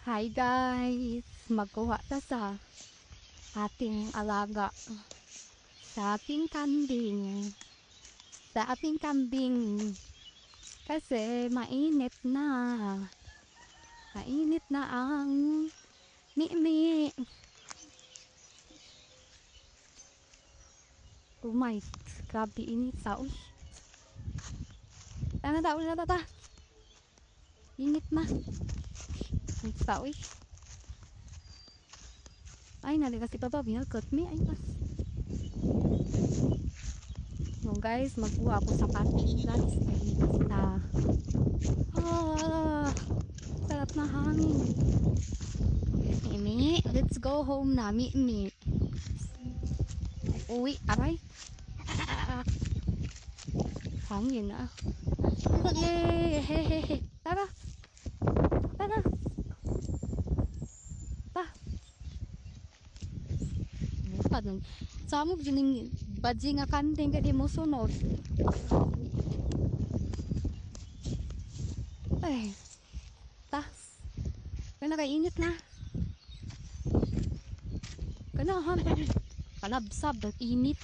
Hi guys! Magkuha ta sa ating alaga. Sa ating kambing. Sa ating kambing. Kasi mainit na. Mainit na ang mi-mi. Oh my, grabe init sa uy. Tana ta, ulit ta. Init na. Sa uy. Ay, nali kasi baba, binagkot me. Ay, mas. No guys, magkuha ako sa pating guys. Na. Ah, sarap na hangin. Mimi, let's go home na, Mimi. Uwi, aray. Hangin na. Yay, hehehe. Tara. Tara. Padung samu jining baji nga kandeng ka di mo sunod. Ay, ta. Kana kainit na. Kana han. Kalabsab, init.